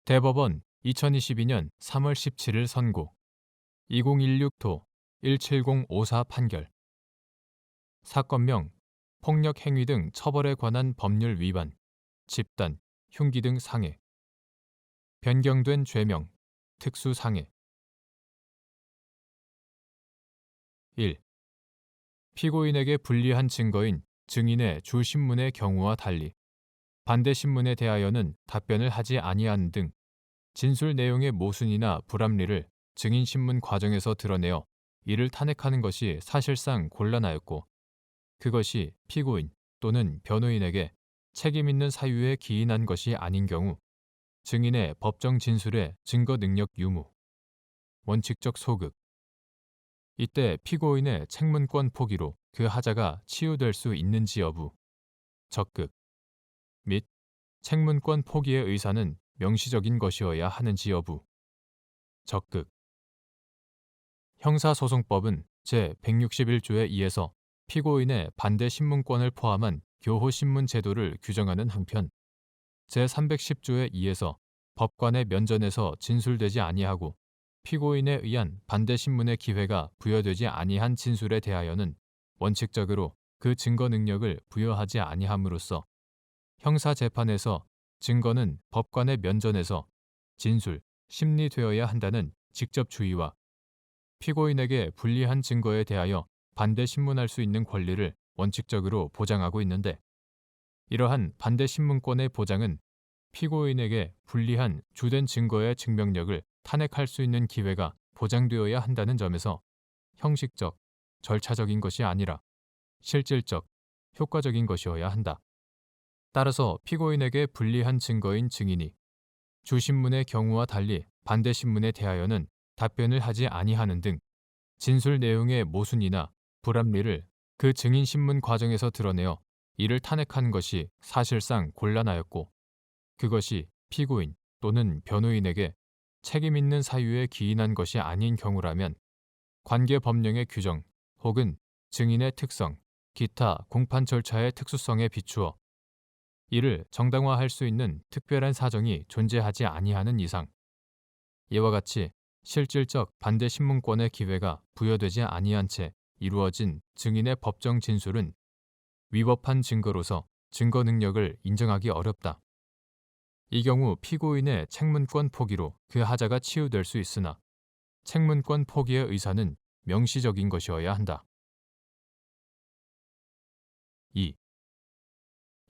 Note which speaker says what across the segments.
Speaker 1: 대법원 2022년 3월 17일 선고 2016도 17054 판결 사건명 폭력행위 등 처벌에 관한 법률 위반 집단, 흉기 등 상해 변경된 죄명 특수상해 1. 피고인에게 불리한 증거인 증인의 주신문의 경우와 달리 반대 신문에 대하여는 답변을 하지 아니한 등 진술 내용의 모순이나 불합리를 증인 신문 과정에서 드러내어 이를 탄핵하는 것이 사실상 곤란하였고 그것이 피고인 또는 변호인에게 책임 있는 사유에 기인한 것이 아닌 경우 증인의 법정 진술의 증거 능력 유무, 원칙적 소극 이때 피고인의 책문권 포기로 그 하자가 치유될 수 있는지 여부, 적극 및 책문권 포기의 의사는 명시적인 것이어야 하는지 여부, 적극 형사소송법은 제161조에 의해서 피고인의 반대 신문권을 포함한 교호신문 제도를 규정하는 한편 제310조에 의해서 법관의 면전에서 진술되지 아니하고 피고인에 의한 반대 신문의 기회가 부여되지 아니한 진술에 대하여는 원칙적으로 그 증거 능력을 부여하지 아니함으로써 형사재판에서 증거는 법관의 면전에서 진술, 심리되어야 한다는 직접 주의와 피고인에게 불리한 증거에 대하여 반대 신문할 수 있는 권리를 원칙적으로 보장하고 있는데 이러한 반대 신문권의 보장은 피고인에게 불리한 주된 증거의 증명력을 탄핵할 수 있는 기회가 보장되어야 한다는 점에서 형식적, 절차적인 것이 아니라 실질적, 효과적인 것이어야 한다. 따라서 피고인에게 불리한 증거인 증인이 주신문의 경우와 달리 반대 신문에 대하여는 답변을 하지 아니하는 등 진술 내용의 모순이나 불합리를 그 증인 신문 과정에서 드러내어 이를 탄핵한 것이 사실상 곤란하였고 그것이 피고인 또는 변호인에게 책임 있는 사유에 기인한 것이 아닌 경우라면 관계 법령의 규정 혹은 증인의 특성, 기타 공판 절차의 특수성에 비추어 이를 정당화할 수 있는 특별한 사정이 존재하지 아니하는 이상 이와 같이 실질적 반대 신문권의 기회가 부여되지 아니한 채 이루어진 증인의 법정 진술은 위법한 증거로서 증거 능력을 인정하기 어렵다. 이 경우 피고인의 책문권 포기로 그 하자가 치유될 수 있으나 책문권 포기의 의사는 명시적인 것이어야 한다. 2.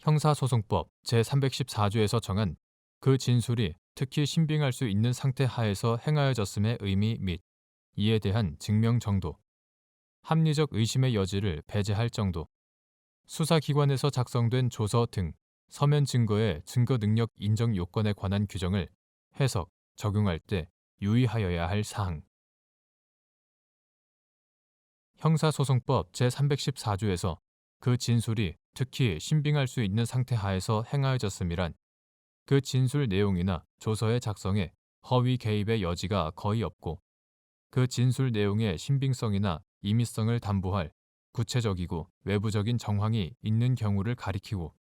Speaker 1: 형사소송법 제314조에서 정한 그 진술이 특히 신빙할 수 있는 상태 하에서 행하여졌음의 의미 및 이에 대한 증명 정도, 합리적 의심의 여지를 배제할 정도, 수사기관에서 작성된 조서 등 서면 증거의 증거 능력 인정 요건에 관한 규정을 해석, 적용할 때 유의하여야 할 사항. 형사소송법 제314조에서 그 진술이 특히 신빙할 수 있는 상태 하에서 행하여졌음이란 그 진술 내용이나 조서의 작성에 허위 개입의 여지가 거의 없고 그 진술 내용의 신빙성이나 임의성을 담보할 구체적이고 외부적인 정황이 있는 경우를 가리키고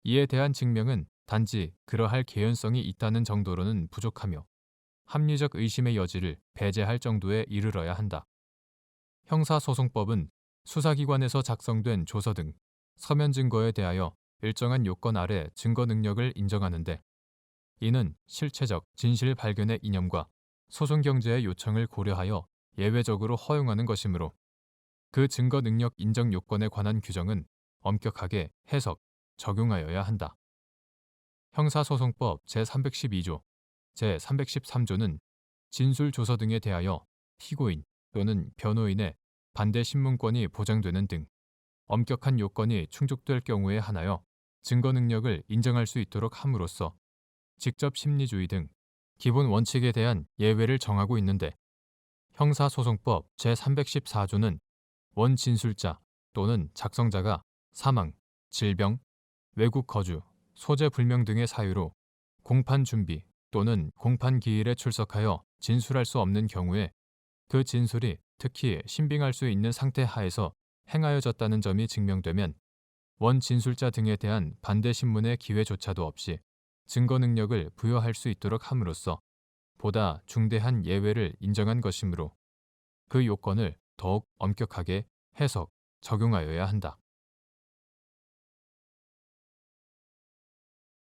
Speaker 1: 이에 대한 증명은 단지 그러할 개연성이 있다는 정도로는 부족하며 합리적 의심의 여지를 배제할 정도에 이르러야 한다. 형사소송법은 수사기관에서 작성된 조서 등 서면 증거에 대하여 일정한 요건 아래 증거 능력을 인정하는데 이는 실체적 진실 발견의 이념과 소송 경제의 요청을 고려하여 예외적으로 허용하는 것이므로 그 증거 능력 인정 요건에 관한 규정은 엄격하게 해석, 적용하여야 한다. 형사소송법 제312조, 제313조는 진술 조서 등에 대하여 피고인 또는 변호인의 반대 신문권이 보장되는 등 엄격한 요건이 충족될 경우에 한하여 증거 능력을 인정할 수 있도록 함으로써 직접 심리주의 등 기본 원칙에 대한 예외를 정하고 있는데 형사소송법 제314조는 원진술자 또는 작성자가 사망, 질병, 외국 거주, 소재 불명 등의 사유로 공판 준비 또는 공판 기일에 출석하여 진술할 수 없는 경우에 그 진술이 특히 신빙할 수 있는 상태 하에서 행하여졌다는 점이 증명되면 원진술자 등에 대한 반대 신문의 기회조차도 없이 증거 능력을 부여할 수 있도록 함으로써 보다 중대한 예외를 인정한 것이므로 그 요건을 더욱 엄격하게 해석, 적용하여야 한다.